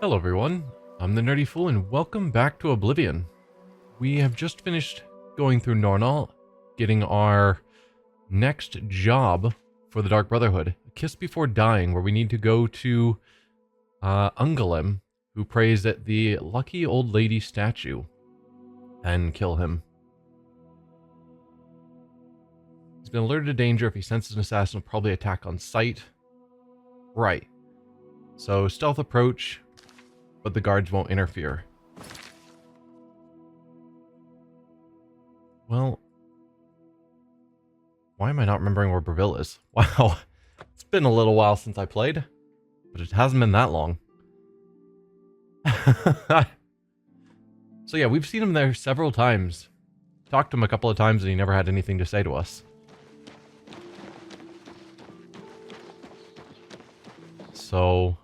Hello everyone, I'm the Nerdy Fool and welcome back to Oblivion. We have just finished going through Nornal, getting our next job for the Dark Brotherhood, A Kiss Before Dying, where we need to go to Ungolem, who prays at the lucky old lady statue, and kill him. He's been alerted to danger. If he senses an assassin, he'll probably attack on sight. Right. So stealth approach, but the guards won't interfere. Well, why am I not remembering where Breville is? Wow, it's been a little while since I played, but it hasn't been that long. So yeah, we've seen him there several times. Talked to him a couple of times and he never had anything to say to us. So...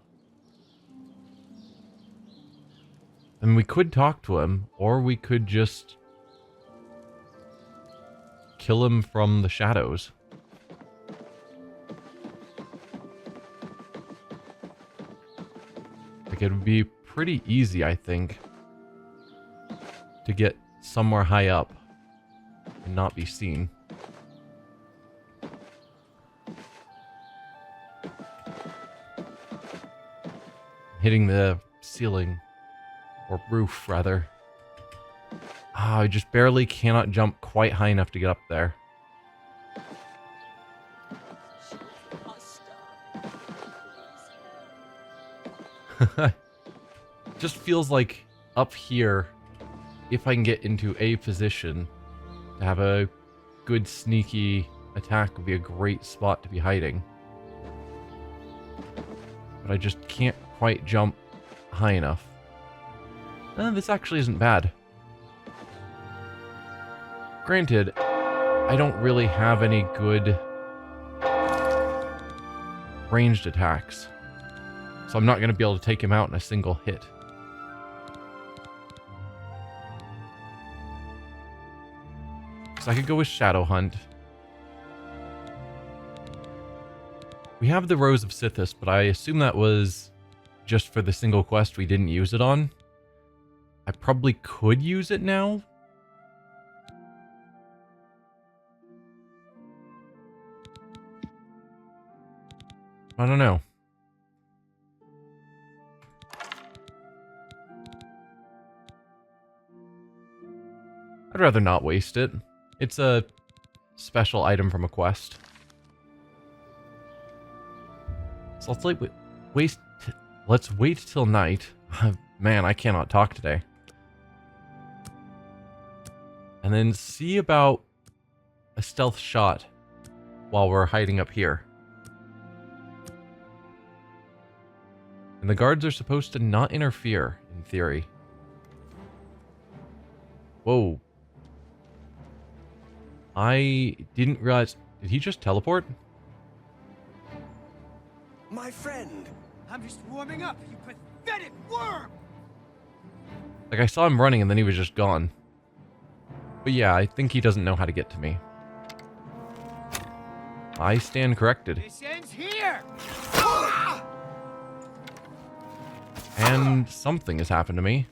and we could talk to him, or we could just kill him from the shadows. Like, it would be pretty easy, I think, to get somewhere high up and not be seen. Hitting the ceiling. Or roof, rather. Ah, I just barely cannot jump quite high enough to get up there. Just feels like up here, if I can get into a position to have a good sneaky attack, would be a great spot to be hiding. But I just can't quite jump high enough. This actually isn't bad. Granted, I don't really have any good ranged attacks, so I'm not going to be able to take him out in a single hit. So I could go with Shadow Hunt. We have the Rose of Sithis, but I assume that was just for the single quest we didn't use it on. I probably could use it now. I don't know. I'd rather not waste it. It's a special item from a quest. So let's wait till night. Man, I cannot talk today. And then see about a stealth shot while we're hiding up here. And the guards are supposed to not interfere, in theory. Whoa. I didn't realize... did he just teleport? My friend! I'm just warming up, you pathetic worm! Like, I saw him running and then he was just gone. But yeah, I think he doesn't know how to get to me. I stand corrected. This ends here! And something has happened to me.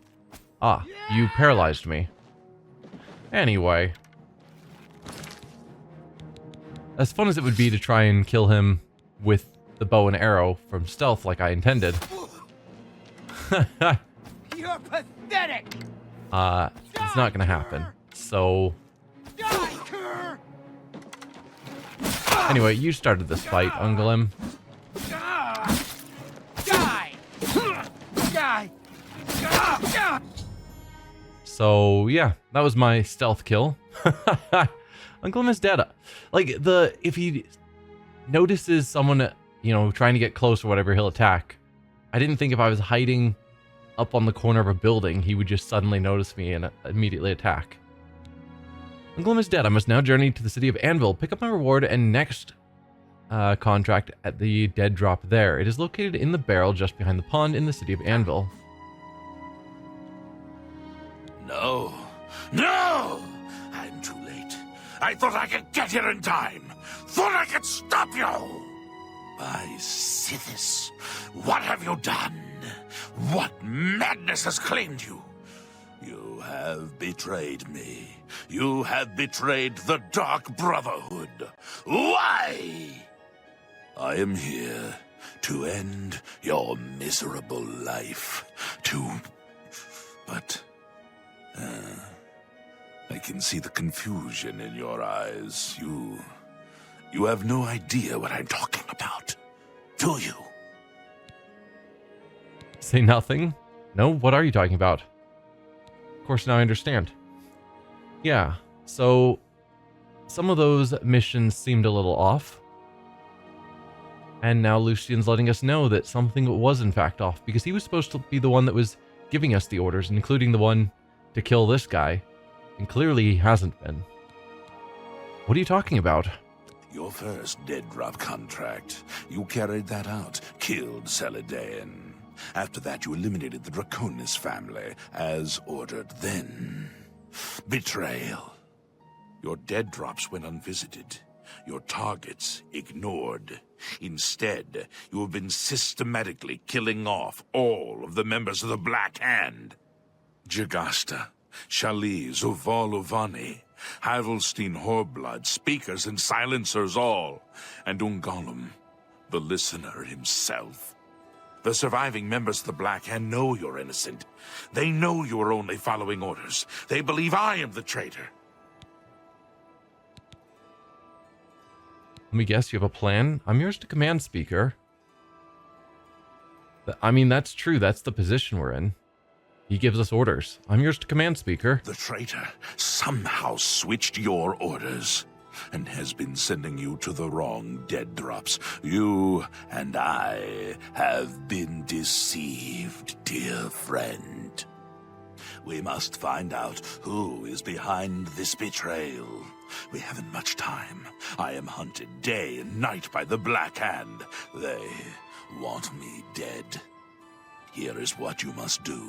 Ah, you paralyzed me. Anyway. As fun as it would be to try and kill him with the bow and arrow from stealth like I intended. You're pathetic! It's not gonna happen. So... anyway, you started this fight, Ungolem. So, yeah, that was my stealth kill. Ungolem is dead. Like, if he notices someone, trying to get close or whatever, he'll attack. I didn't think if I was hiding up on the corner of a building, he would just suddenly notice me and immediately attack. Ungolem is dead. I must now journey to the city of Anvil, pick up my reward and next contract at the dead drop there. It is located in the barrel just behind the pond in the city of Anvil. No! I'm too late. I thought I could get here in time. Thought I could stop you! By Sithis, what have you done? What madness has claimed you? You have betrayed me. You have betrayed the Dark Brotherhood. Why? I am here to end your miserable life. But I can see the confusion in your eyes. You have no idea what I'm talking about, do you? Say nothing? No? What are you talking about? Of course, now I understand. Yeah, so some of those missions seemed a little off. And now Lucian's letting us know that something was in fact off, because he was supposed to be the one that was giving us the orders, including the one to kill this guy. And clearly he hasn't been. What are you talking about? Your first dead drop contract. You carried that out, killed Cyrodiil. After that, you eliminated the Draconis family, as ordered then. Betrayal. Your dead drops went unvisited. Your targets ignored. Instead, you have been systematically killing off all of the members of the Black Hand. Jagasta, Shaliz, Uvalovani, Havelstein Horblood, speakers and silencers all, and Ungolum, the listener himself. The surviving members of the Black Hand know you're innocent. They know you are only following orders. They believe I am the traitor. Let me guess, you have a plan? I'm yours to command, Speaker. I mean, that's true. That's the position we're in. He gives us orders. I'm yours to command, Speaker. The traitor somehow switched your orders and has been sending you to the wrong dead drops. You and I have been deceived, dear friend. We must find out who is behind this betrayal. We haven't much time. I am hunted day and night by the Black Hand. They want me dead. Here is what you must do.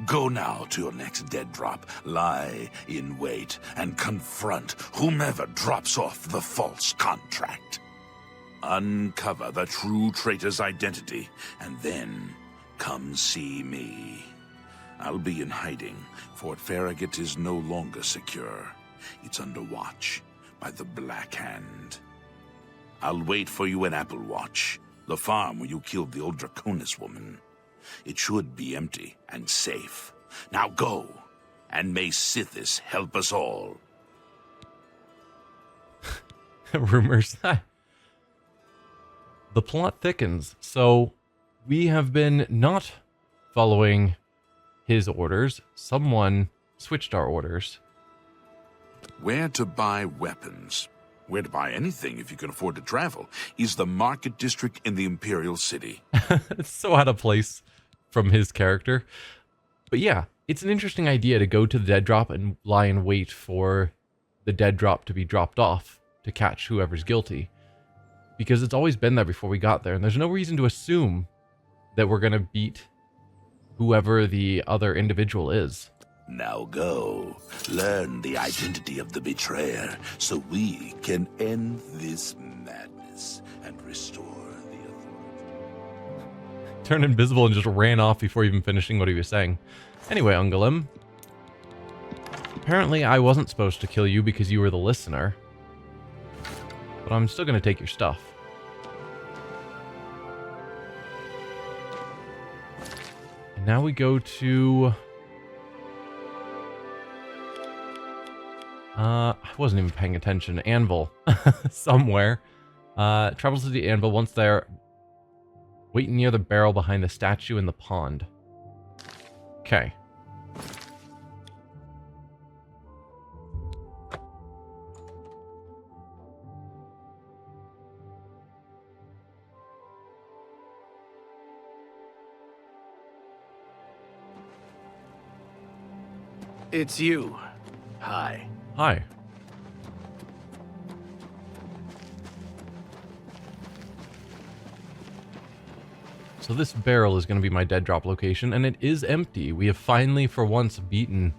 Go now to your next dead drop, lie in wait, and confront whomever drops off the false contract. Uncover the true traitor's identity, and then come see me. I'll be in hiding. Fort Farragut is no longer secure. It's under watch by the Black Hand. I'll wait for you in Applewatch, the farm where you killed the old Draconis woman. It should be empty and safe. Now go, and may Sithis help us all. Rumors. The plot thickens. So we have been not following his orders. Someone switched our orders. Where to buy weapons, where to buy anything if you can afford to travel, is the market district in the Imperial City. It's so out of place from his character. But yeah, it's an interesting idea to go to the dead drop and lie in wait for the dead drop to be dropped off to catch whoever's guilty. Because it's always been there before we got there, and there's no reason to assume that we're going to beat whoever the other individual is. Now go, learn the identity of the betrayer, so we can end this madness and restore the authority. Turned invisible and just ran off before even finishing what he was saying. Anyway, Ungolum. Apparently I wasn't supposed to kill you because you were the listener. But I'm still going to take your stuff. And now we go to... I wasn't even paying attention. Anvil. Somewhere. Travels to the anvil. Once there, wait near the barrel behind the statue in the pond. Okay. It's you. Hi. Hi. So this barrel is going to be my dead drop location, and it is empty. We have finally, for once, beaten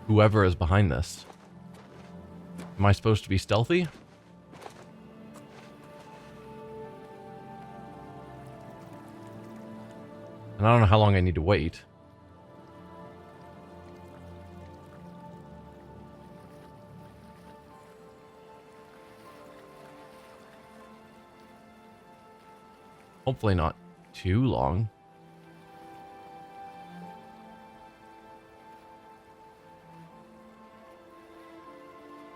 whoever is behind this. Am I supposed to be stealthy? And I don't know how long I need to wait. Hopefully not too long.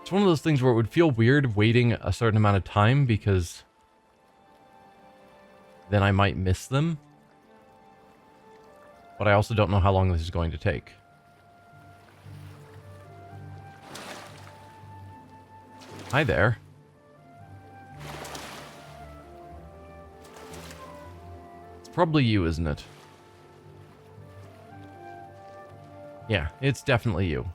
It's one of those things where it would feel weird waiting a certain amount of time because then I might miss them. But I also don't know how long this is going to take. Hi there. It's probably you, isn't it? Yeah, it's definitely you.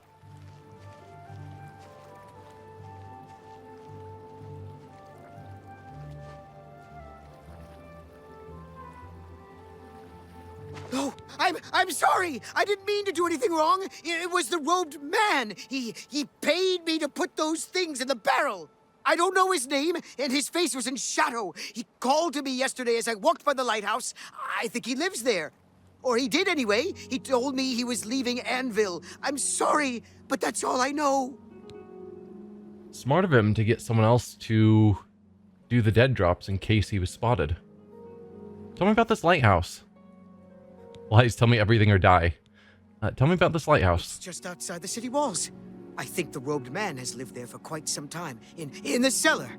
Oh, I'm sorry. I didn't mean to do anything wrong. It was the robed man. He paid me to put those things in the barrel. I don't know his name, and his face was in shadow. He called to me yesterday as I walked by the lighthouse. I think he lives there. Or he did anyway. He told me he was leaving Anvil. I'm sorry, but that's all I know. Smart of him to get someone else to do the dead drops in case he was spotted. Tell me about this lighthouse. Lies, tell me everything or die. Tell me about this lighthouse. It's just outside the city walls. I think the robed man has lived there for quite some time, in the cellar.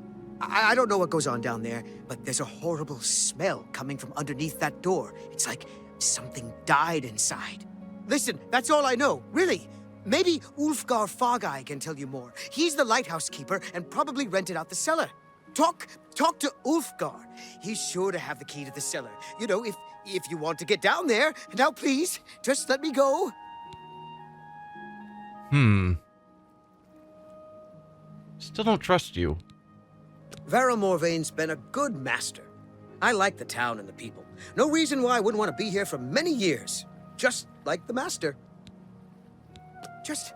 I don't know what goes on down there, but there's a horrible smell coming from underneath that door. It's like something died inside. Listen, that's all I know, really. Maybe Ulfgar Fogeye can tell you more. He's the lighthouse keeper and probably rented out the cellar. Talk to Ulfgar. He's sure to have the key to the cellar. You know, if you want to get down there. Now, please, just let me go. Still don't trust you. Varel Morvaine's been a good master. I like the town and the people. No reason why I wouldn't want to be here for many years. Just like the master. Just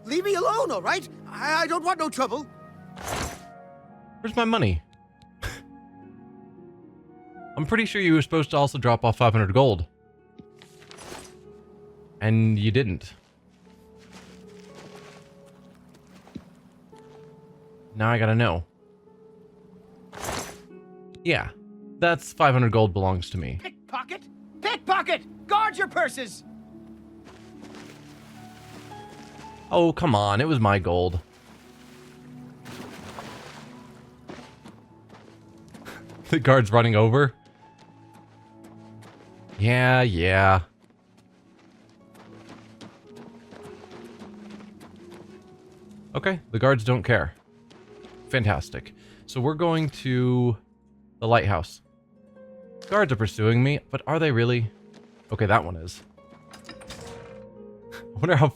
leave me alone, all right? I don't want no trouble. Where's my money? I'm pretty sure you were supposed to also drop off 500 gold. And you didn't. Now I gotta know. Yeah, that's 500 gold belongs to me. Pickpocket! Pickpocket! Guard your purses! Oh, come on, it was my gold. The guard's running over. Yeah. Okay, the guards don't care. Fantastic. So we're going to the lighthouse. Guards are pursuing me, but are they really? Okay, that one is. I wonder how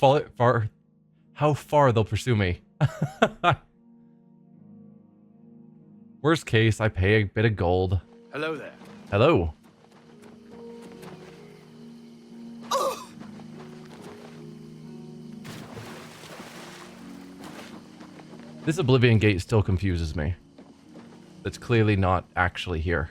far they'll pursue me. Worst case, I pay a bit of gold. Hello there. Hello. This Oblivion gate still confuses me. It's clearly not actually here.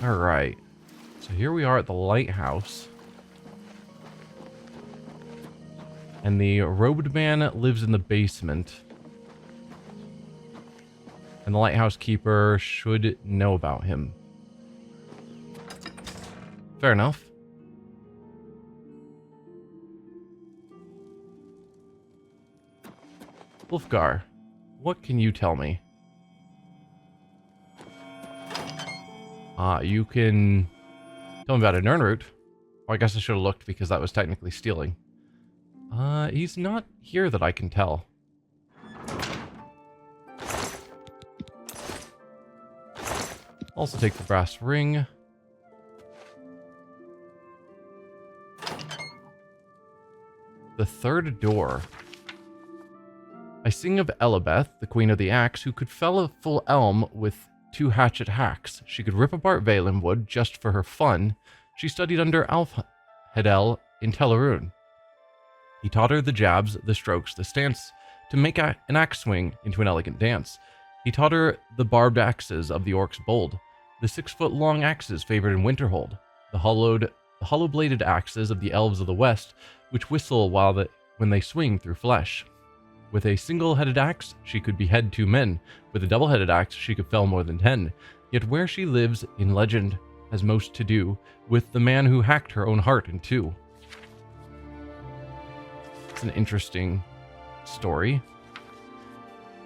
Alright. So here we are at the lighthouse. And the robed man lives in the basement. And the lighthouse keeper should know about him. Fair enough. Ulfgar, what can you tell me? You can tell me about an Nernroot. Oh, I guess I should have looked because that was technically stealing. He's not here that I can tell. Also take the brass ring. The third door. I sing of Elabeth, the queen of the axe, who could fell a full elm with 2 hatchet hacks. She could rip apart Valenwood just for her fun, She studied under Alfhedel in Telerun. He taught her the jabs, the strokes, the stance, to make an axe swing into an elegant dance. He taught her the barbed axes of the orcs bold, the 6-foot-long axes favored in Winterhold, the hollow-bladed axes of the elves of the west, which whistle when they swing through flesh. With a single-headed axe, she could behead 2 men. With a double-headed axe, she could fell more than 10. Yet where she lives in legend has most to do with the man who hacked her own heart in 2. It's an interesting story.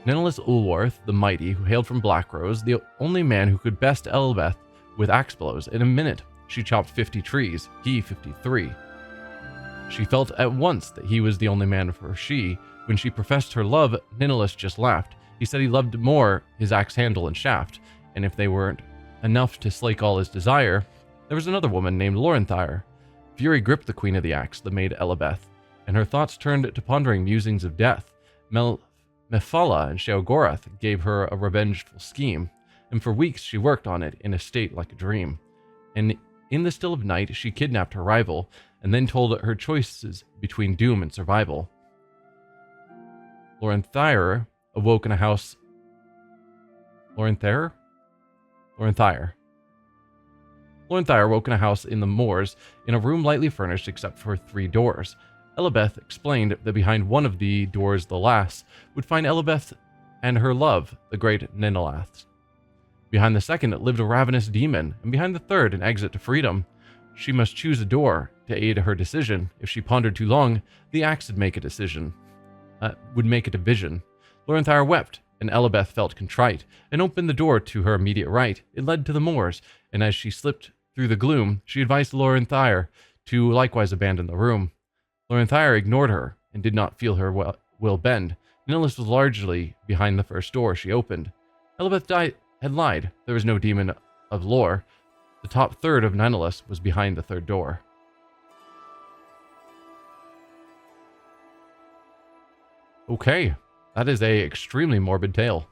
Nineless Ulwarth, the mighty, who hailed from Blackrose, the only man who could best Elbeth with axe blows. In a minute, she chopped 50 trees, he 53. She felt at once that he was the only man for she. When she professed her love, Nineless just laughed. He said he loved more his axe handle and shaft, and if they weren't enough to slake all his desire, there was another woman named Laurenthire. Fury gripped the queen of the axe, the maid Elabeth, and her thoughts turned to pondering musings of death. Mephala and Sheogorath gave her a revengeful scheme, and for weeks she worked on it in a state like a dream. And in the still of night, she kidnapped her rival, and then told her choices between doom and survival. Laurenthire awoke in a house... Laurenthire awoke in a house in the moors, in a room lightly furnished except for 3 doors. Elabeth explained that behind one of the doors the lass would find Elabeth and her love, the great Ninelath. Behind the second lived a ravenous demon, and behind the third an exit to freedom. She must choose a door to aid her decision. If she pondered too long, the axe would make a division. Laurenthire wept, and Elabeth felt contrite, and opened the door to her immediate right. It led to the moors, and as she slipped through the gloom, she advised Laurenthire to likewise abandon the room. Laurenthire ignored her, and did not feel her will bend. Nineless was largely behind the first door she opened. Elabeth had lied. There was no demon of lore. The top third of Nineless was behind the third door. Okay, that is a extremely morbid tale.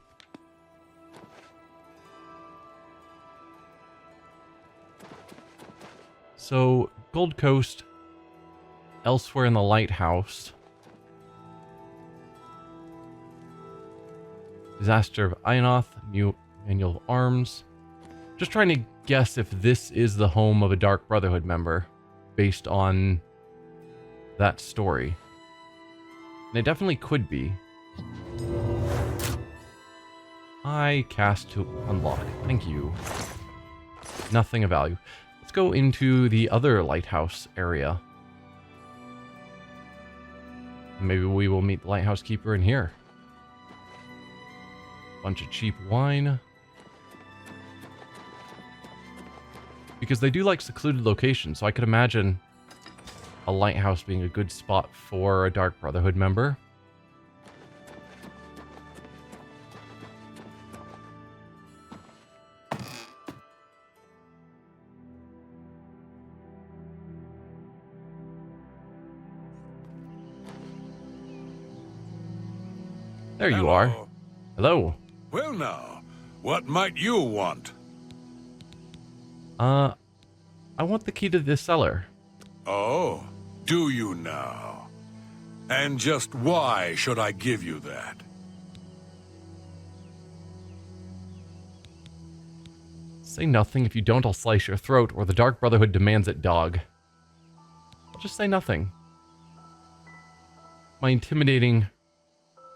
So, Gold Coast, elsewhere in the lighthouse. Disaster of Ionoth, Manual of Arms. Just trying to guess if this is the home of a Dark Brotherhood member, based on that story. And it definitely could be. I cast to unlock. Thank you. Nothing of value. Let's go into the other lighthouse area. Maybe we will meet the lighthouse keeper in here. Bunch of cheap wine. Because they do like secluded locations, so I could imagine a lighthouse being a good spot for a Dark Brotherhood member. There you are. Hello. Well now, what might you want? I want the key to this cellar. Oh, do you now? And just why should I give you that? Say nothing. If you don't, I'll slice your throat, or the Dark Brotherhood demands it, dog. I'll just say nothing. My intimidating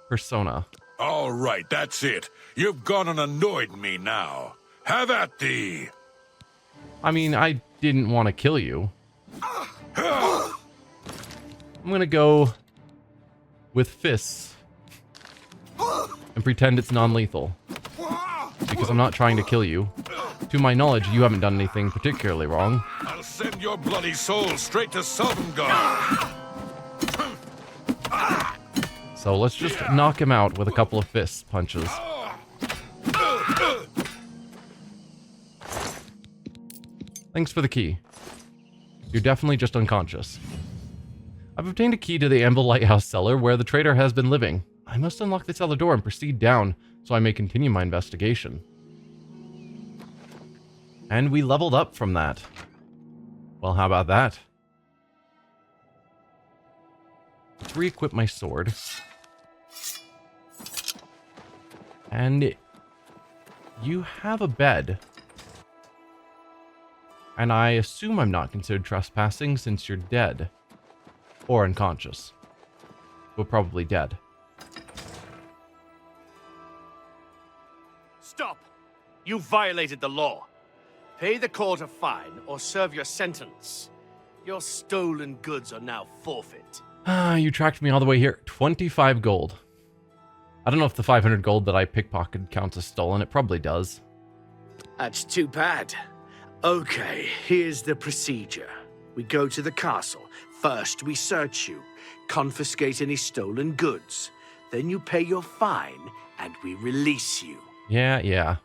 persona. All right, that's it. You've gone and annoyed me now. Have at thee. I mean, I didn't want to kill you. I'm gonna go with fists and pretend it's non-lethal, because I'm not trying to kill you. To my knowledge, you haven't done anything particularly wrong. I'll send your bloody soul straight to Sovngarde. So let's just knock him out with a couple of fist punches. Thanks for the key. You're definitely just unconscious. I've obtained a key to the Anvil Lighthouse cellar where the traitor has been living. I must unlock the cellar door and proceed down so I may continue my investigation. And we leveled up from that. Well, how about that? Let's re-equip my sword. And you have a bed. And I assume I'm not considered trespassing since you're dead. Or unconscious. But probably dead. Stop! You violated the law. Pay the court a fine or serve your sentence. Your stolen goods are now forfeit. You tracked me all the way here. 25 gold. I don't know if the 500 gold that I pickpocketed counts as stolen. It probably does. That's too bad. Okay, here's the procedure. We go to the castle. First, we search you, confiscate any stolen goods. Then you pay your fine, and we release you. Yeah.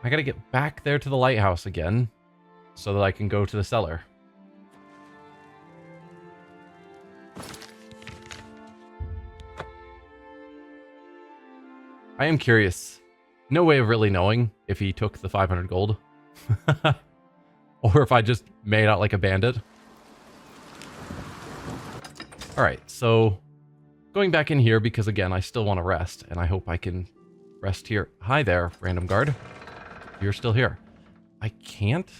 I gotta get back there to the lighthouse again, so that I can go to the cellar. I am curious. No way of really knowing if he took the 500 gold. Or if I just made out like a bandit. Alright, so going back in here because, again, I still want to rest, and I hope I can rest here. Hi there, random guard. You're still here. I can't?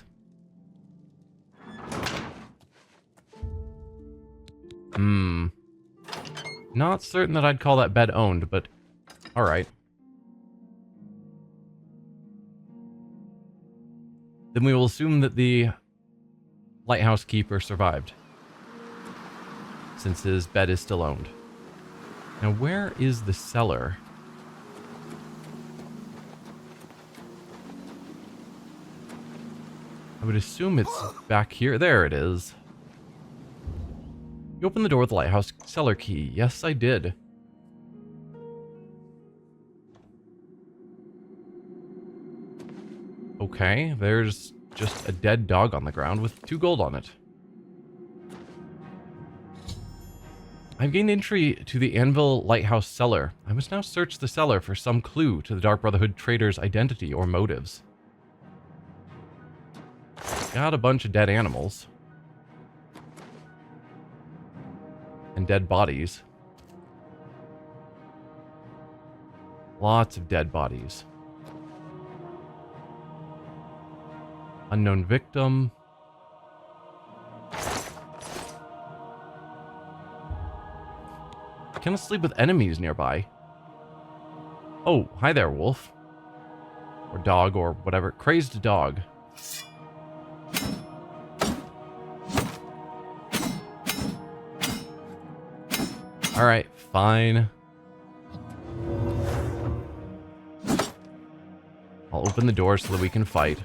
Not certain that I'd call that bed owned, but alright. Then we will assume that the lighthouse keeper survived, since his bed is still owned. Now, where is the cellar? I would assume it's back here. There it is. You opened the door with the lighthouse cellar key. Yes, I did. Okay, there's just a dead dog on the ground with 2 gold on it. I've gained entry to the Anvil Lighthouse cellar. I must now search the cellar for some clue to the Dark Brotherhood trader's identity or motives. Got a bunch of dead animals. And dead bodies. Lots of dead bodies. Unknown victim. Can I sleep with enemies nearby? Oh, hi there, wolf. Or dog, or whatever. Crazed dog. Alright, fine. I'll open the door so that we can fight.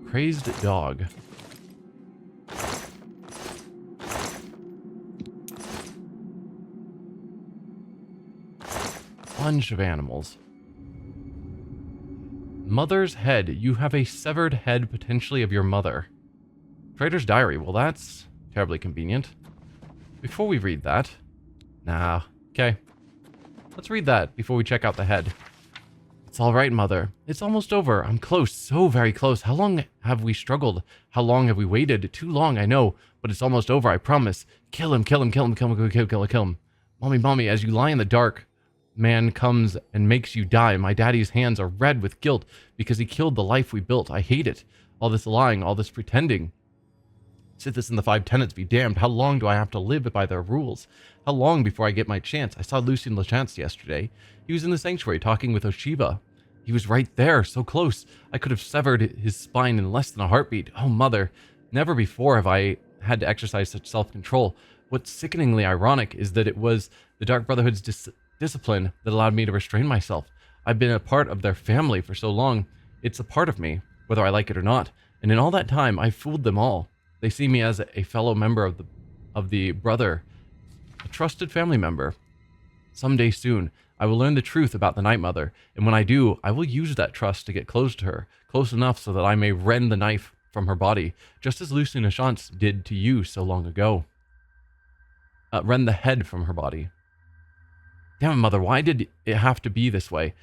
Crazed dog. Bunch of animals. Mother's head. You have a severed head, potentially of your mother. Trader's diary. Well, that's terribly convenient. Before we read that... Nah. Okay. Let's read that before we check out the head. It's all right, Mother. It's almost over. I'm close. So very close. How long have we struggled? How long have we waited? Too long, I know. But it's almost over, I promise. Kill him, kill him, kill him, kill him, kill him, kill him. Mommy, Mommy, as you lie in the dark, man comes and makes you die. My daddy's hands are red with guilt because he killed the life we built. I hate it. All this lying, all this pretending. Sit this in the 5 tenets, be damned. How long do I have to live by their rules? How long before I get my chance? I saw Lucien Lachance yesterday. He was in the sanctuary talking with Oshiba. He was right there, so close. I could have severed his spine in less than a heartbeat. Oh, Mother, never before have I had to exercise such self-control. What's sickeningly ironic is that it was the Dark Brotherhood's discipline that allowed me to restrain myself. I've been a part of their family for so long. It's a part of me, whether I like it or not. And in all that time, I fooled them all. They see me as a fellow member of the brother, a trusted family member. Someday soon, I will learn the truth about the Night Mother, and when I do, I will use that trust to get close to her, close enough so that I may rend the knife from her body, just as Lucien Lachance did to you so long ago. Rend the head from her body. Damn it, Mother, why did it have to be this way?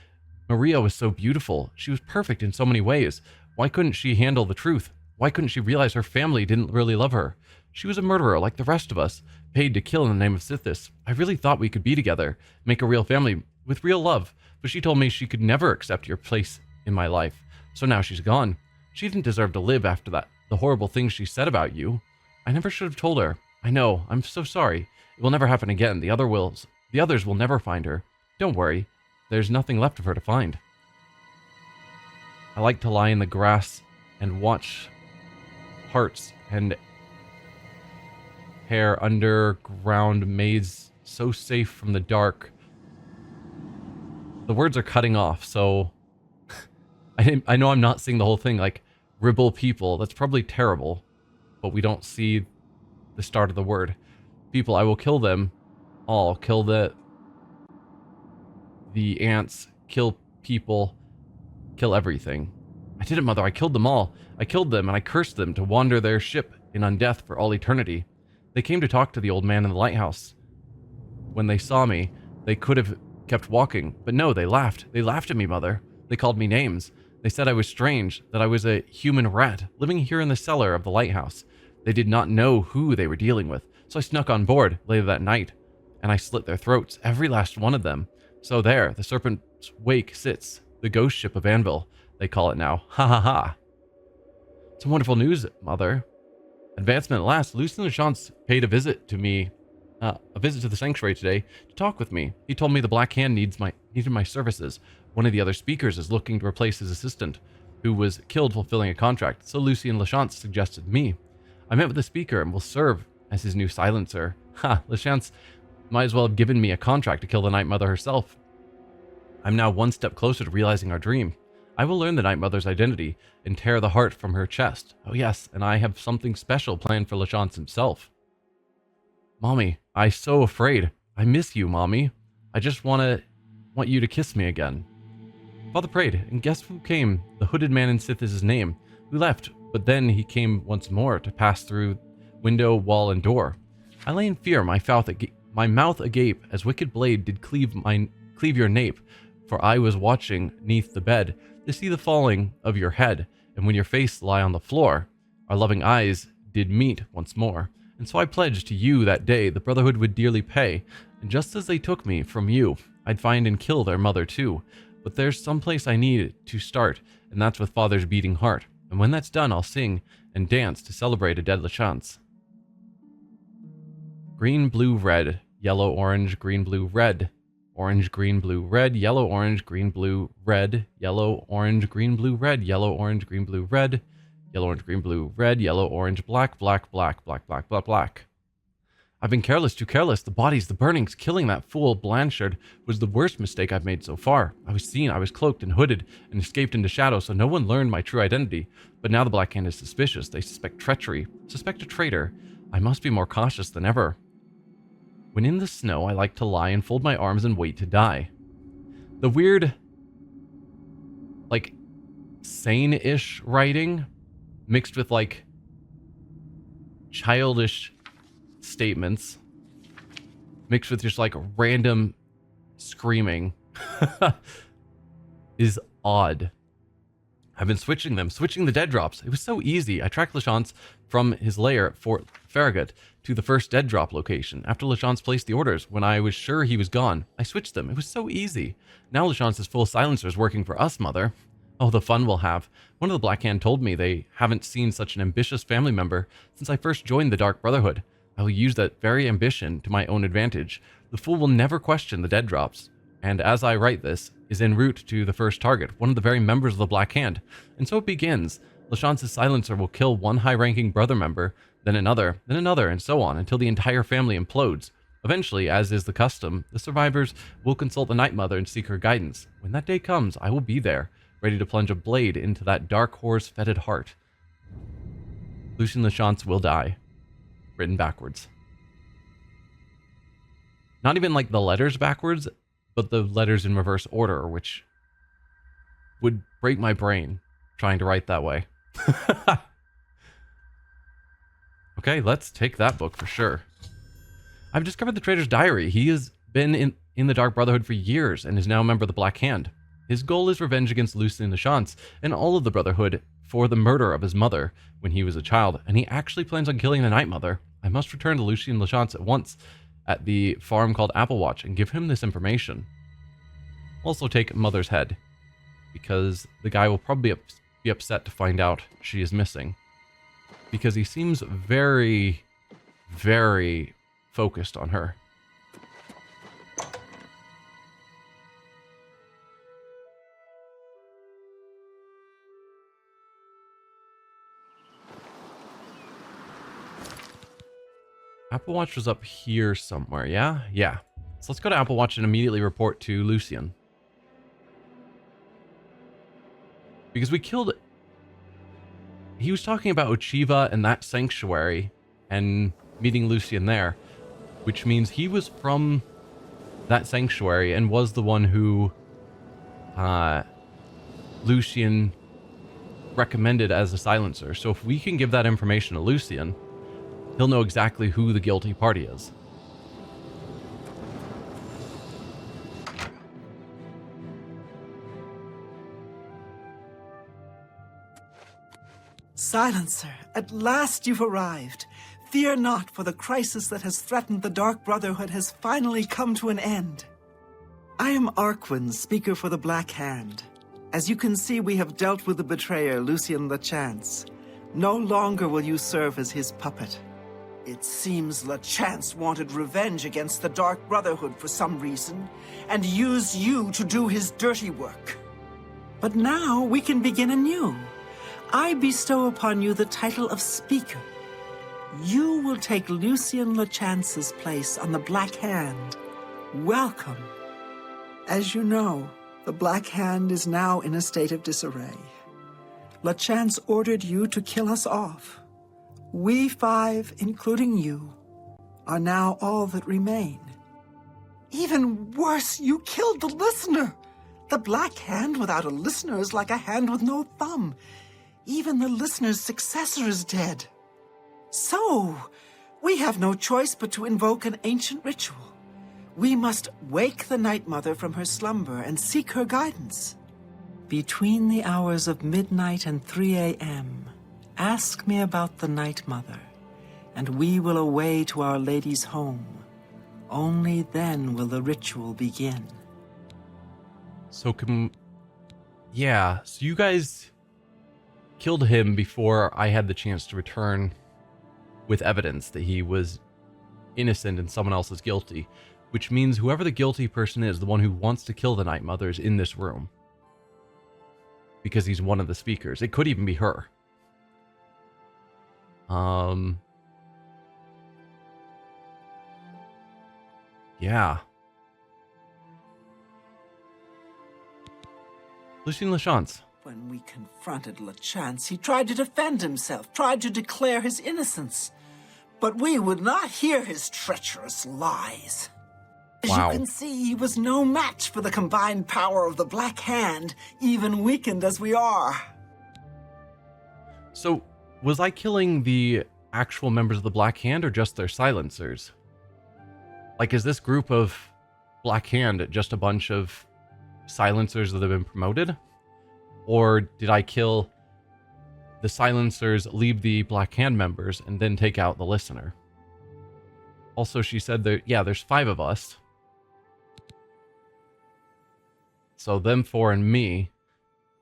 Maria was so beautiful. She was perfect in so many ways. Why couldn't she handle the truth? Why couldn't she realize her family didn't really love her? She was a murderer like the rest of us, paid to kill in the name of Sithis. I really thought we could be together, make a real family with real love, but she told me she could never accept your place in my life. So now she's gone. She didn't deserve to live after that, the horrible things she said about you. I never should have told her. I know, I'm so sorry. It will never happen again. The others will never find her. Don't worry. There's nothing left of her to find. I like to lie in the grass and watch hearts and hair underground maze, so safe from the dark. The words are cutting off, so I know I'm not seeing the whole thing. Like, ribble people, that's probably terrible, but we don't see the start of the word. People, I will kill them all. Kill the ants, kill people, kill everything. I did it, Mother. I killed them all. I killed them, and I cursed them to wander their ship in undeath for all eternity. They came to talk to the old man in the lighthouse. When they saw me, they could have kept walking, but no, they laughed. They laughed at me, Mother. They called me names. They said I was strange, that I was a human rat living here in the cellar of the lighthouse. They did not know who they were dealing with, so I snuck on board later that night, and I slit their throats, every last one of them. So there, the Serpent's Wake sits, the ghost ship of Anvil, they call it now. Ha ha ha. Some wonderful news, Mother. Advancement at last. Lucien Lachance paid a visit to me, a visit to the sanctuary today to talk with me. He told me the Black Hand needed my services. One of the other speakers is looking to replace his assistant, who was killed fulfilling a contract, so Lucien Lachance suggested me. I met with the speaker and will serve as his new silencer. Ha, Lachance might as well have given me a contract to kill the Night Mother herself. I'm now one step closer to realizing our dream. I will learn the Night Mother's identity and tear the heart from her chest. Oh yes, and I have something special planned for Lachance himself. Mommy, I'm so afraid. I miss you, Mommy. I just want you to kiss me again. Father prayed, and guess who came? The hooded man in Sithis' name, who left, but then he came once more to pass through window, wall, and door. I lay in fear, my mouth agape, as wicked blade did cleave your nape, for I was watching neath the bed to see the falling of your head, and when your face lie on the floor, our loving eyes did meet once more. And so I pledged to you that day the Brotherhood would dearly pay, and just as they took me from you, I'd find and kill their mother too. But there's some place I need to start, and that's with Father's beating heart. And when that's done, I'll sing and dance to celebrate a dead Lachance. Green, blue, red, yellow, orange, green, blue, red. Orange, green, blue, red, yellow, orange, green, blue, red, yellow, orange, green, blue, red, yellow, orange, green, blue, red, yellow, orange, green, blue, red, yellow, orange, black, black, black, black, black, black, black. I've been careless, too careless. The bodies, the burnings, killing that fool Blanchard was the worst mistake I've made so far. I was seen, I was cloaked and hooded, and escaped into shadow, so no one learned my true identity. But now the Black Hand is suspicious. They suspect treachery, suspect a traitor. I must be more cautious than ever. When in the snow, I like to lie and fold my arms and wait to die. The weird, like, sane-ish writing, mixed with, like, childish statements, mixed with just, like, random screaming, is odd. I've been switching the dead drops. It was so easy. I tracked Lachance from his lair at Fort Farragut to the first dead drop location. After Lachance placed the orders, when I was sure he was gone, I switched them. It was so easy. Now Lachance's full silencers working for us, Mother. Oh, the fun we'll have. One of the Black Hand told me they haven't seen such an ambitious family member since I first joined the Dark Brotherhood. I will use that very ambition to my own advantage. The fool will never question the dead drops. And as I write this, is en route to the first target, one of the very members of the Black Hand. And so it begins. Lachance's silencer will kill one high-ranking brother member, then another, and so on, until the entire family implodes. Eventually, as is the custom, the survivors will consult the Night Mother and seek her guidance. When that day comes, I will be there, ready to plunge a blade into that dark horse-fetid heart. Lucien Lachance will die. Written backwards. Not even like the letters backwards, but the letters in reverse order, which would break my brain trying to write that way. Okay, let's take that book for sure. I've discovered the Traitor's Diary. He has been in the Dark Brotherhood for years and is now a member of the Black Hand. His goal is revenge against Lucien Lachance and all of the Brotherhood for the murder of his mother when he was a child, and he actually plans on killing the Night Mother. I must return to Lucien Lachance at once at the farm called Applewatch and give him this information. Also take Mother's head, because the guy will probably be upset to find out she is missing, because he seems very, very focused on her. Applewatch was up here somewhere, yeah? Yeah. So let's go to Applewatch and immediately report to Lucien. Because we killed... He was talking about Ochiva and that sanctuary and meeting Lucien there, which means he was from that sanctuary and was the one who Lucien recommended as a silencer. So if we can give that information to Lucien, he'll know exactly who the guilty party is. Silencer, at last you've arrived. Fear not, for the crisis that has threatened the Dark Brotherhood has finally come to an end. I am Arquin, speaker for the Black Hand. As you can see, we have dealt with the betrayer, Lucien Lachance. No longer will you serve as his puppet. It seems Lachance wanted revenge against the Dark Brotherhood for some reason, and used you to do his dirty work. But now we can begin anew. I bestow upon you the title of Speaker. You will take Lucien Lachance's place on the Black Hand. Welcome. As you know, the Black Hand is now in a state of disarray. Lachance ordered you to kill us off. We five, including you, are now all that remain. Even worse, you killed the listener. The Black Hand without a listener is like a hand with no thumb. Even the listener's successor is dead. So, we have no choice but to invoke an ancient ritual. We must wake the Night Mother from her slumber and seek her guidance. Between the hours of midnight and 3 a.m., ask me about the Night Mother, and we will away to Our Lady's home. Only then will the ritual begin. So yeah, so you guys killed him before I had the chance to return with evidence that he was innocent and someone else is guilty, which means whoever the guilty person is, the one who wants to kill the Night Mother, is in this room. Because he's one of the speakers. It could even be her. Yeah. Lucien Lachance. When we confronted Lachance, he tried to defend himself, tried to declare his innocence. But we would not hear his treacherous lies. As Wow. you can see, he was no match for the combined power of the Black Hand, even weakened as we are. So, was I killing the actual members of the Black Hand or just their silencers? Like, is this group of Black Hand just a bunch of silencers that have been promoted? Or did I kill the silencers, leave the Black Hand members, and then take out the listener? Also, she said that, yeah, there's 5 of us. So them 4 and me.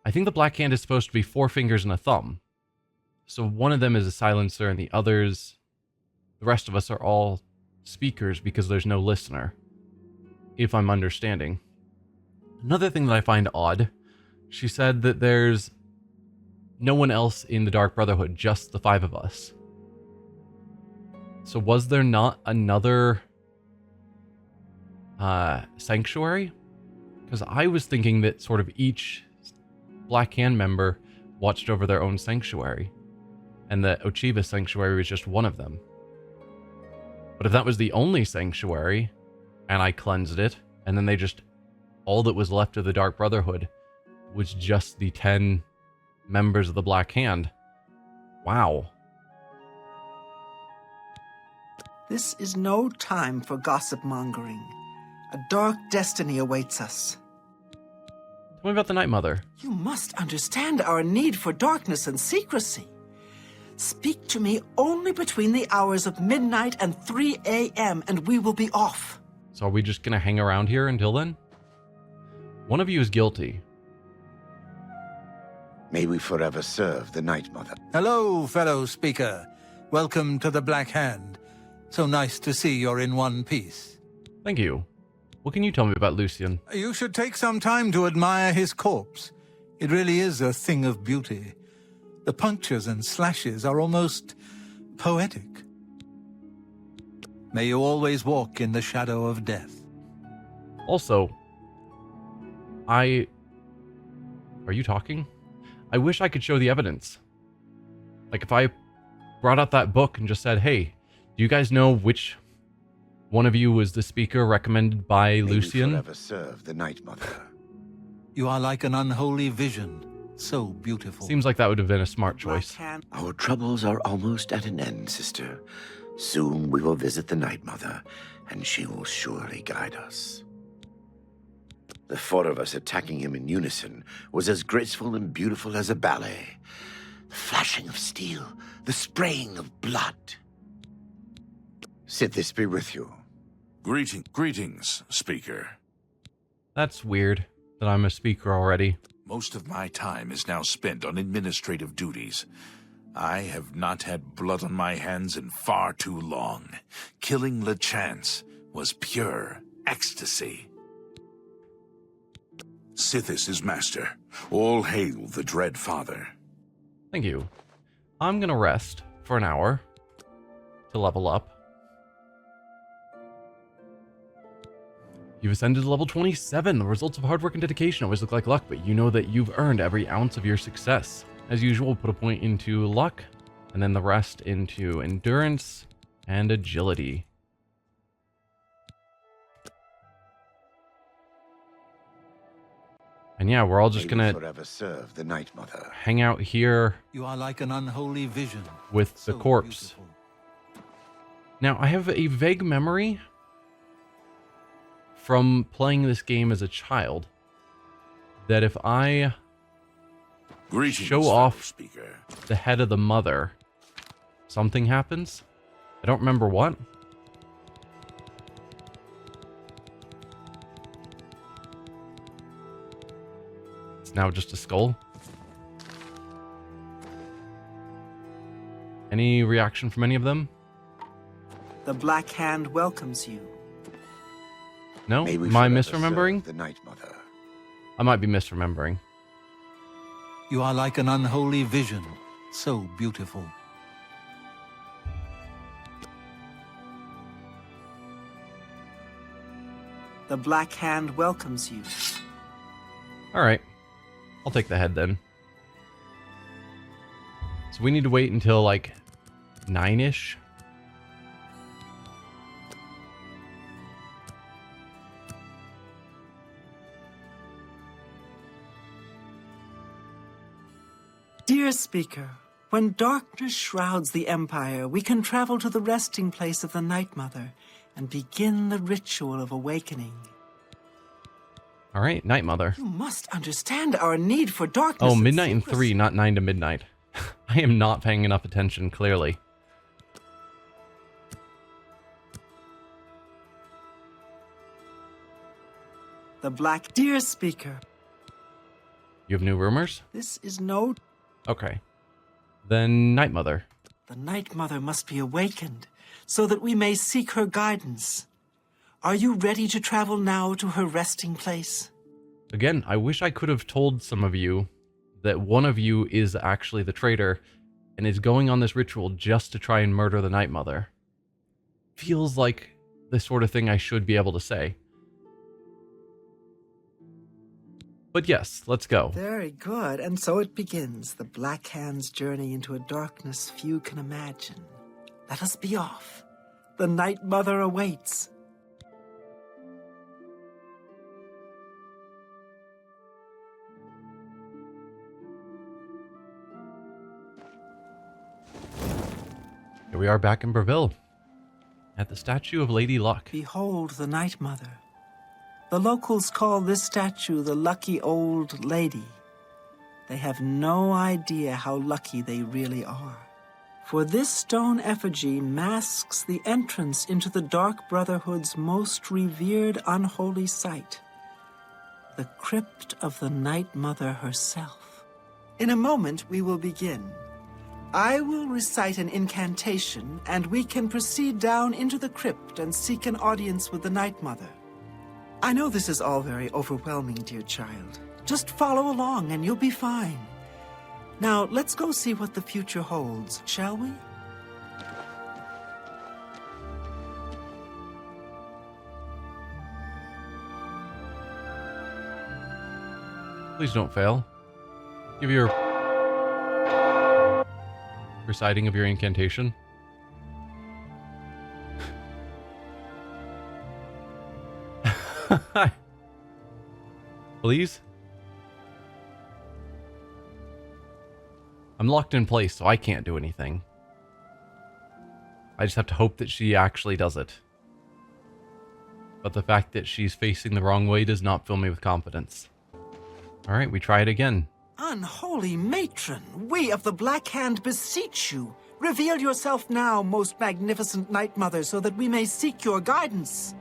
I think the Black Hand is supposed to be 4 fingers and a thumb. So one of them is a silencer and the others, the rest of us are all speakers because there's no listener. If I'm understanding. Another thing that I find odd, she said that there's no one else in the Dark Brotherhood, just the 5 of us. So was there not another sanctuary? Because I was thinking that sort of each Black Hand member watched over their own sanctuary, and that Ochiva sanctuary was just one of them. But if that was the only sanctuary, and I cleansed it, and then they just, all that was left of the Dark Brotherhood was just the 10 members of the Black Hand. Wow. This is no time for gossip mongering. A dark destiny awaits us. Tell me about the Night Mother. You must understand our need for darkness and secrecy. Speak to me only between the hours of midnight and 3 a.m. and we will be off. So are we just gonna hang around here until then? One of you is guilty. May we forever serve the Night Mother. Hello, fellow speaker. Welcome to the Black Hand. So nice to see you're in one piece. Thank you. What can you tell me about Lucian? You should take some time to admire his corpse. It really is a thing of beauty. The punctures and slashes are almost poetic. May you always walk in the shadow of death. Also, are you talking? I wish I could show the evidence. Like if I brought out that book and just said, hey, do you guys know which one of you was the speaker recommended by Lucian? May we forever serve the Night Mother. You are like an unholy vision, so beautiful. Seems like that would have been a smart choice. Our troubles are almost at an end, sister. Soon we will visit the Night Mother, and she will surely guide us. The four of us attacking him in unison was as graceful and beautiful as a ballet. The flashing of steel, the spraying of blood. Sithis be with you. Greetings, speaker. That's weird that I'm a speaker already. Most of my time is now spent on administrative duties. I have not had blood on my hands in far too long. Killing LeChance was pure ecstasy. Sithis is master. All hail the Dread Father. Thank you. I'm gonna rest for an hour to level up. You've ascended to level 27. The results of hard work and dedication always look like luck, but you know that you've earned every ounce of your success. As usual, put a point into luck, and then the rest into endurance and agility. And yeah, we're all just gonna forever serve the Night Mother. hang out here You are like an unholy vision. with the so corpse. beautiful. Now, I have a vague memory from playing this game as a child that if I Greetings, show fellow off speaker. the head of the mother, something happens. I don't remember what. It's now just a skull. Any reaction from any of them? The Black Hand welcomes you. No? May we Am I forever misremembering? serve the Night Mother. I might be misremembering. You are like an unholy vision, so beautiful. The Black Hand welcomes you. Alright. I'll take the head then. So we need to wait until like 9-ish. Dear Speaker, when darkness shrouds the Empire, we can travel to the resting place of the Night Mother and begin the ritual of awakening. Alright, Night Mother. You must understand our need for darkness. Oh, and midnight and secrecy. 3, not 9 to midnight. I am not paying enough attention, clearly. The Black Dear Speaker, You have new rumors? this is no... Okay. Then Night Mother. The Night Mother must be awakened, so that we may seek her guidance. Are you ready to travel now to her resting place? Again, I wish I could have told some of you that one of you is actually the traitor and is going on this ritual just to try and murder the Night Mother. Feels like the sort of thing I should be able to say. But yes, let's go. Very good, and so it begins, the Black Hand's journey into a darkness few can imagine. Let us be off. The Night Mother awaits. Here we are back in Breville, at the statue of Lady Luck. Behold the Night Mother. The locals call this statue the Lucky Old Lady. They have no idea how lucky they really are. For this stone effigy masks the entrance into the Dark Brotherhood's most revered unholy site, the crypt of the Night Mother herself. In a moment, we will begin. I will recite an incantation, and we can proceed down into the crypt and seek an audience with the Night Mother. I know this is all very overwhelming, dear child. Just follow along and you'll be fine. Now, let's go see what the future holds, shall we? Please don't fail. Give your reciting of your incantation. Please? I'm locked in place, so I can't do anything. I just have to hope that she actually does it. But the fact that she's facing the wrong way does not fill me with confidence. Alright, we try it again. Unholy matron, we of the Black Hand beseech you. Reveal yourself now, most magnificent Night Mother, so that we may seek your guidance.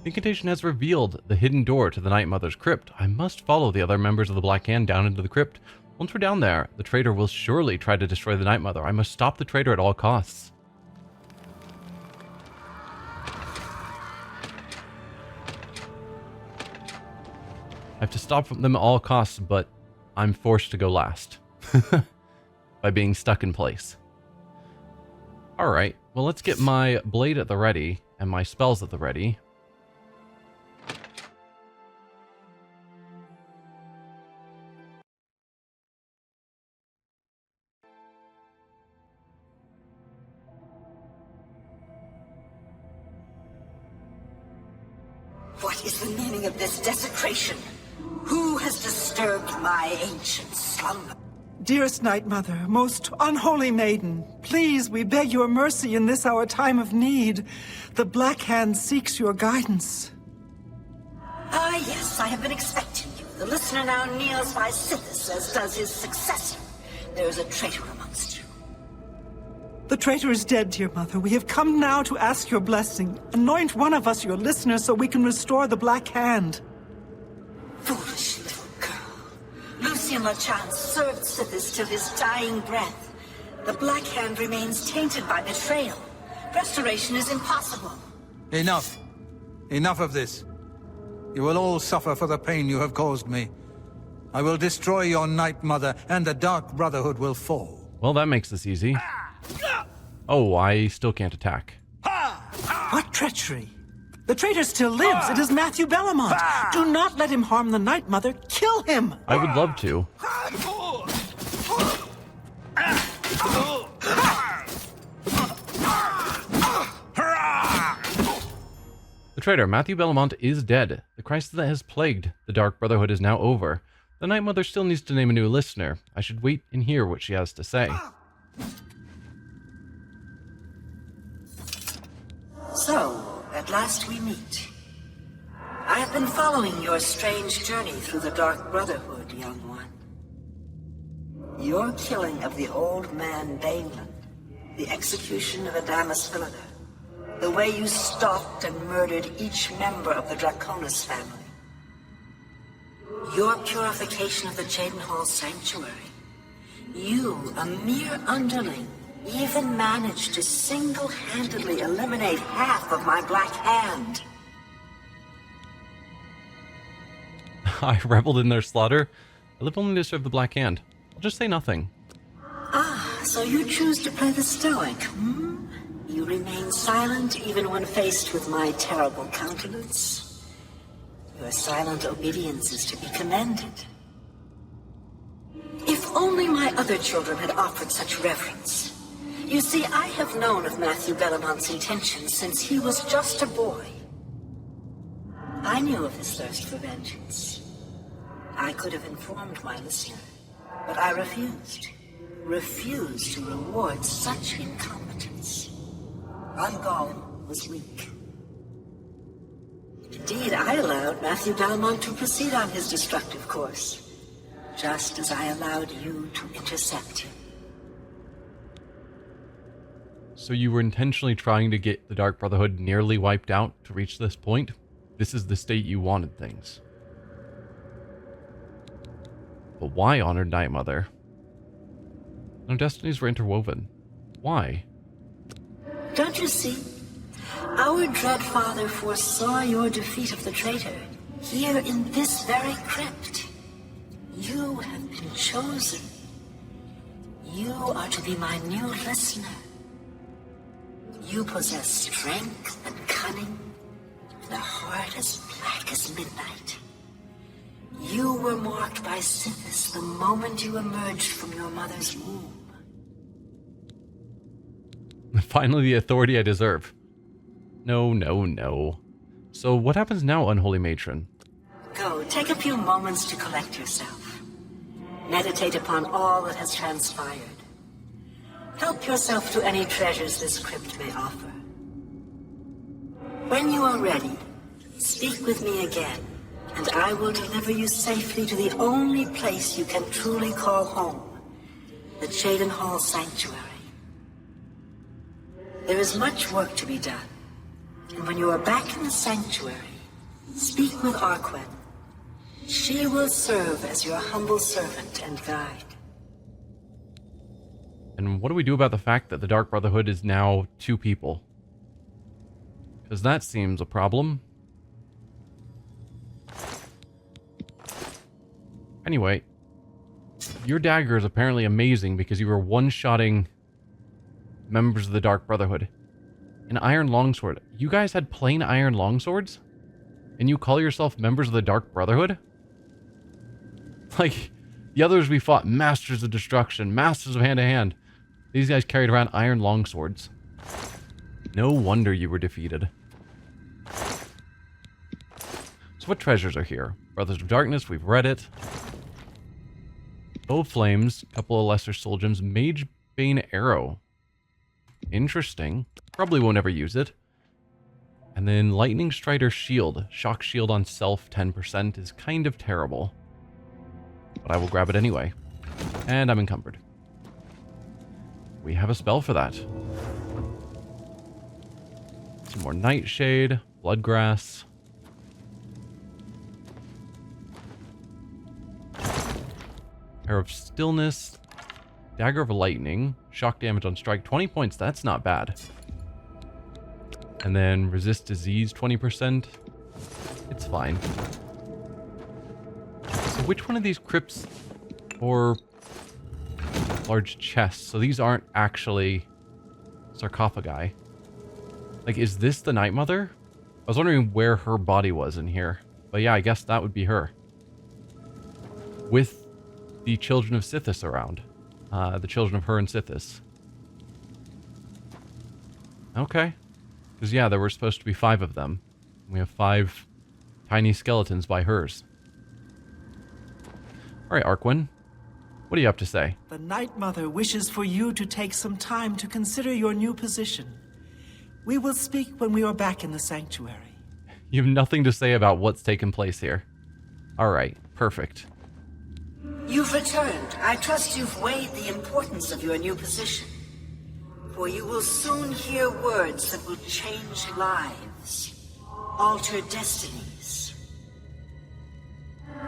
The incantation has revealed the hidden door to the Night Mother's crypt. I must follow the other members of the Black Hand down into the crypt. Once we're down there, the traitor will surely try to destroy the Night Mother. I must stop the traitor at all costs. I have to stop them at all costs, but I'm forced to go last. By being stuck in place. Alright, well let's get my blade at the ready, and my spells at the ready. What is the meaning of this desecration? Who has disturbed my ancient slumber? Dearest Night Mother, most unholy maiden, please, we beg your mercy in this our time of need. The Black Hand seeks your guidance. Ah, yes, I have been expecting you. The listener now kneels by Sithis, as does his successor. There is a traitor amongst you. The traitor is dead, dear Mother. We have come now to ask your blessing. Anoint one of us your listener so we can restore the Black Hand. Foolish little girl. Lucien Lachance served Sithis till his dying breath. The Black Hand remains tainted by betrayal. Restoration is impossible. Enough. Enough of this. You will all suffer for the pain you have caused me. I will destroy your Night Mother, and the Dark Brotherhood will fall. Well, that makes this easy. Oh, I still can't attack. What treachery? The traitor still lives. It is Matthew Bellamont. Do not let him harm the Night Mother. Kill him! I would love to. The traitor, Matthew Bellamont, is dead. The crisis that has plagued the Dark Brotherhood is now over. The Night Mother still needs to name a new listener. I should wait and hear what she has to say. So, at last we meet. I have been following your strange journey through the Dark Brotherhood, young one. Your killing of the old man Bainland, the execution of Adamus Philida, the way you stalked and murdered each member of the Draconis family. Your purification of the Jadenhall Sanctuary. You, a mere underling, even managed to single-handedly eliminate half of my Black Hand. I reveled in their slaughter. I live only to serve the Black Hand. I'll just say nothing. Ah, so you choose to play the stoic, hmm? You remain silent even when faced with my terrible countenance. Your silent obedience is to be commended. If only my other children had offered such reverence. You see, I have known of Matthew Bellamont's intentions since he was just a boy. I knew of his thirst for vengeance. I could have informed my listener, but I refused. refused to reward such incompetence. Ungol was weak. Indeed, I allowed Matthew Belmont to proceed on his destructive course, just as I allowed you to intercept him. So you were intentionally trying to get the Dark Brotherhood nearly wiped out to reach this point? This is the state you wanted things. But why, Honored Night Mother? No destinies were interwoven. Why? Don't you see? Our dread father foresaw your defeat of the traitor here in this very crypt. You have been chosen. You are to be my new listener. You possess strength and cunning, and a heart as black as midnight. You were marked by Sithis the moment you emerged from your mother's womb. Finally, the authority I deserve. No, no, no. So what happens now, Unholy Matron? Go, take a few moments to collect yourself. Meditate upon all that has transpired. Help yourself to any treasures this crypt may offer. When you are ready, speak with me again, and I will deliver you safely to the only place you can truly call home, the Cheydon Hall Sanctuary. There is much work to be done, and when you are back in the sanctuary, speak with Arquen. She will serve as your humble servant and guide. And what do we do about the fact that the Dark Brotherhood is now 2 people? Because that seems a problem. Anyway, your dagger is apparently amazing because you were one-shotting members of the Dark Brotherhood. An iron longsword. You guys had plain iron longswords? And you call yourself members of the Dark Brotherhood? Like, the others we fought, masters of destruction, masters of hand-to-hand. These guys carried around iron longswords. No wonder you were defeated. So what treasures are here? Brothers of Darkness, we've read it. Bow of Flames, a couple of lesser soul gems, Mage Bane Arrow. Interesting. Probably won't ever use it. And then Lightning Strider Shield. Shock Shield on self 10% is kind of terrible. But I will grab it anyway. And I'm encumbered. We have a spell for that. Some more Nightshade, Bloodgrass. Pair of Stillness, Dagger of Lightning, shock damage on strike, 20 points, that's not bad. And then resist disease, 20%. It's fine. So which one of these crypts or large chests? So these aren't actually sarcophagi. Like, is this the Night Mother? I was wondering where her body was in here. But yeah, I guess that would be her. With the children of Sithis around. The children of her and Sithis. Okay. Because yeah, there were supposed to be 5 of them. We have 5 tiny skeletons by hers. Alright, Arquen. What are you up to say? The Night Mother wishes for you to take some time to consider your new position. We will speak when we are back in the sanctuary. You have nothing to say about what's taken place here. Alright, perfect. You've returned. I trust you've weighed the importance of your new position. For you will soon hear words that will change lives, alter destinies.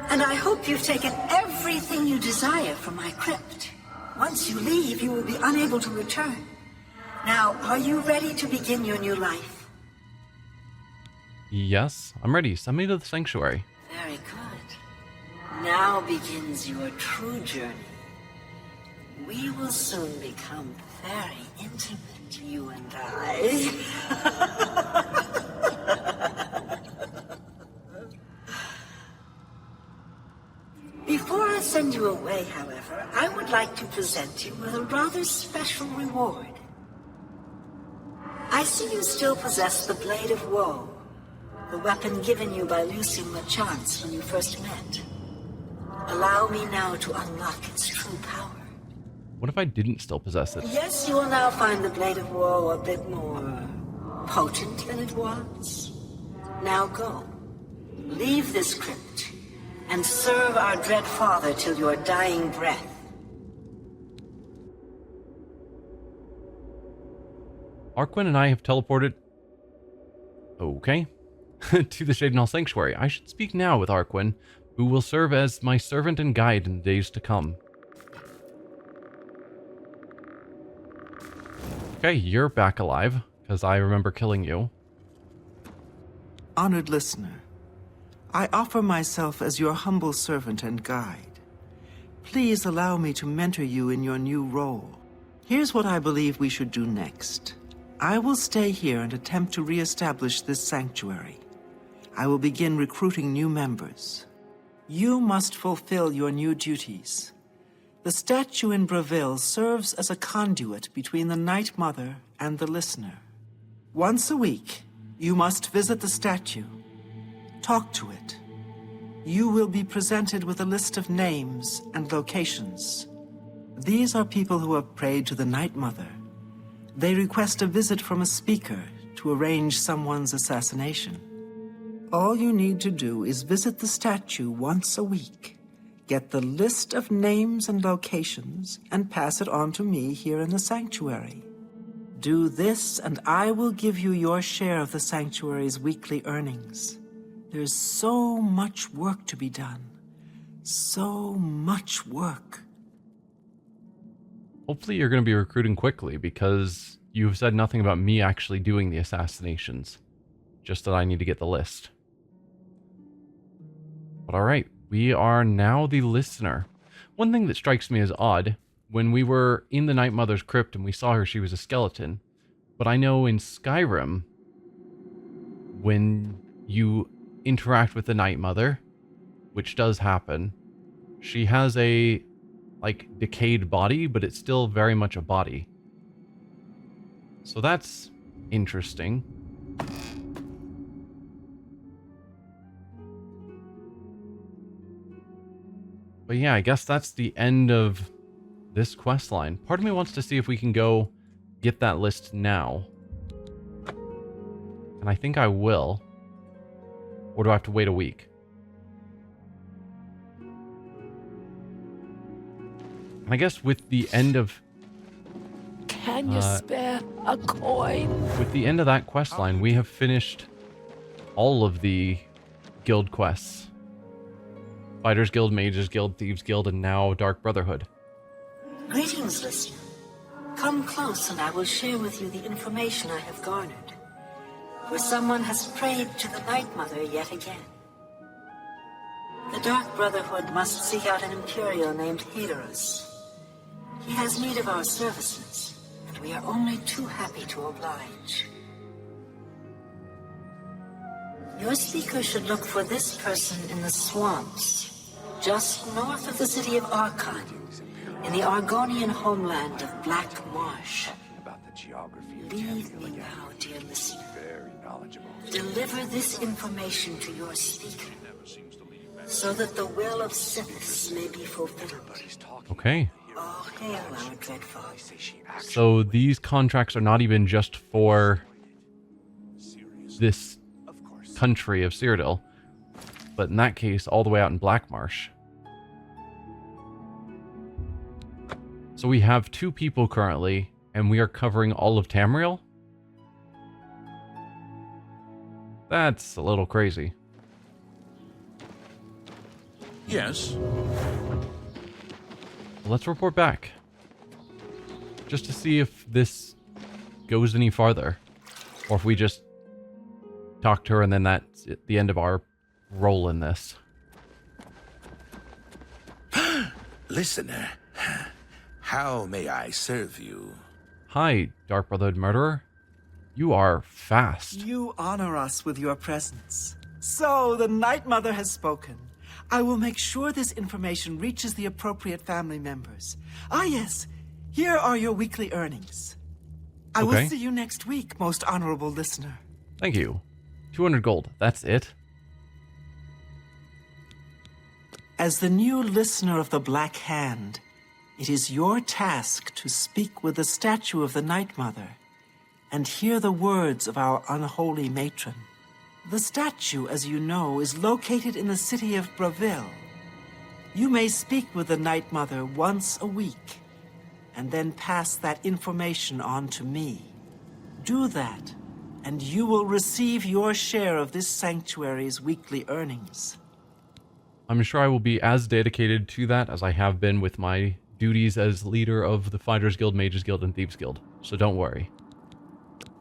And I hope you've taken everything you desire from my crypt. Once you leave, you will be unable to return. Now, are you ready to begin your new life? Yes, I'm ready. Send me to the sanctuary. Very good. Now begins your true journey. We will soon become very intimate, you and I. Before I send you away, however, I would like to present you with a rather special reward. I see you still possess the Blade of Woe, the weapon given you by Lucien LeChance when you first met. Allow me now to unlock its true power. What if I didn't still possess it? Yes, you will now find the Blade of Woe a bit more potent than it was. Now go. Leave this crypt and serve our dread father till your dying breath. Arquin and I have teleported... Okay. to the Shade and Hall Sanctuary. I should speak now with Arquin, who will serve as my servant and guide in the days to come. Okay, you're back alive, because I remember killing you. Honored listener, I offer myself as your humble servant and guide. Please allow me to mentor you in your new role. Here's what I believe we should do next. I will stay here and attempt to re-establish this sanctuary. I will begin recruiting new members. You must fulfill your new duties. The statue in Bravil serves as a conduit between the Night Mother and the listener. Once a week, you must visit the statue. Talk to it. You will be presented with a list of names and locations. These are people who have prayed to the Night Mother. They request a visit from a speaker to arrange someone's assassination. All you need to do is visit the statue once a week. Get the list of names and locations, and pass it on to me here in the sanctuary. Do this, and I will give you your share of the sanctuary's weekly earnings. There's so much work to be done. So much work. Hopefully you're going to be recruiting quickly, because you've said nothing about me actually doing the assassinations. Just that I need to get the list. But alright. We are now the listener. One thing that strikes me as odd, when we were in the Night Mother's crypt and we saw her, she was a skeleton. But I know in Skyrim, when you interact with the Night Mother, which does happen, she has a, decayed body, but it's still very much a body. So that's interesting. But yeah, I guess that's the end of this quest line. Part of me wants to see if we can go get that list now. And I think I will. Or do I have to wait a week? And I guess with the end of... Can you spare a coin? With the end of that quest line, we have finished all of the guild quests. Fighters Guild, Mages Guild, Thieves Guild, and now Dark Brotherhood. Greetings, listener. Come close and I will share with you the information I have garnered. For someone has prayed to the Night Mother yet again. The Dark Brotherhood must seek out an Imperial named Haderus. He has need of our services, and we are only too happy to oblige. Your speaker should look for this person in the swamps, just north of the city of Archon, in the Argonian homeland of Black Marsh. Leave me now, dear listener. Deliver this information to your speaker, so that the will of Sithis may be fulfilled. Okay. All hail our dread father. So these contracts are not even just for this country of Cyrodiil, but in that case, all the way out in Black Marsh. So we have 2 people currently, and we are covering all of Tamriel? That's a little crazy. Yes. Let's report back. Just to see if this goes any farther. Or if we just talk to her and then that's the end of our role in this. Listener, how may I serve you? Hi, Dark Brotherhood Murderer. You are fast. You honor us with your presence. So, the Night Mother has spoken. I will make sure this information reaches the appropriate family members. Ah, yes. Here are your weekly earnings. I will see you next week, most honorable listener. Thank you. 200 gold. That's it? As the new listener of the Black Hand, It is your task to speak with the statue of the Night Mother and hear the words of our unholy matron. The statue, as you know, is located in the city of Bravil. You may speak with the Night Mother once a week, and then pass that information on to me. Do that, and you will receive your share of this sanctuary's weekly earnings. I'm sure I will be as dedicated to that as I have been with my duties as leader of the Fighters Guild, Mages Guild, and Thieves Guild, so don't worry.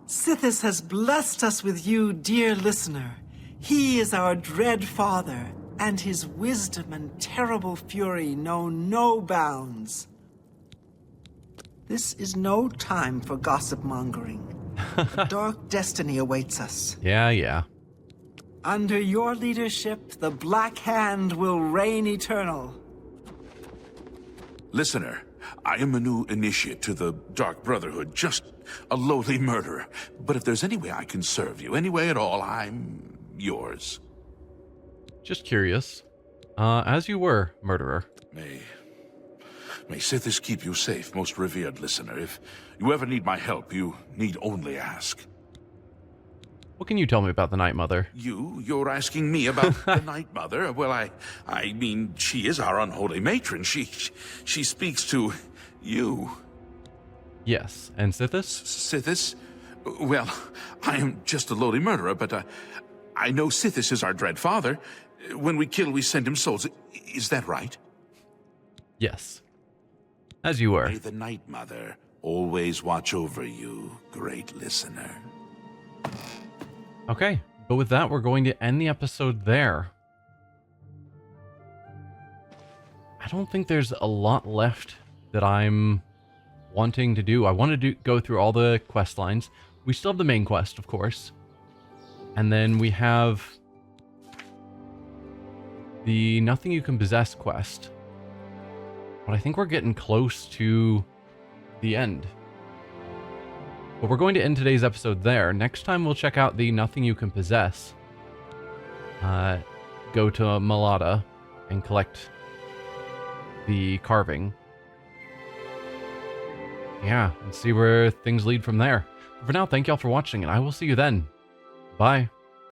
Sithis has blessed us with you, dear listener. He is our dread father, and his wisdom and terrible fury know no bounds. This is no time for gossip mongering. A dark destiny awaits us. Yeah. Under your leadership, the Black Hand will reign eternal. Listener, I am a new initiate to the Dark Brotherhood, just a lowly murderer. But if there's any way I can serve you, any way at all, I'm yours. Just curious. As you were, murderer. May Sithis keep you safe, most revered listener. If you ever need my help, you need only ask. What can you tell me about the Night Mother? You're asking me about the Night Mother? Well, I mean, she is our unholy matron. She speaks to you. Yes, and Sithis? Sithis? Well, I am just a lowly murderer, but I know Sithis is our dread father. When we kill, we send him souls. Is that right? Yes. As you were. May the Night Mother always watch over you, great listener. Okay, but with that, we're going to end the episode there. I don't think there's a lot left that I'm wanting to do. I wanted to go through all the quest lines. We still have the main quest, of course. And then we have the Nothing You Can Possess quest. But I think we're getting close to the end. But we're going to end today's episode there. Next time we'll check out the Nothing You Can Possess. Go to Malada and collect the carving. Yeah, and see where things lead from there. For now, thank y'all for watching, and I will see you then. Bye.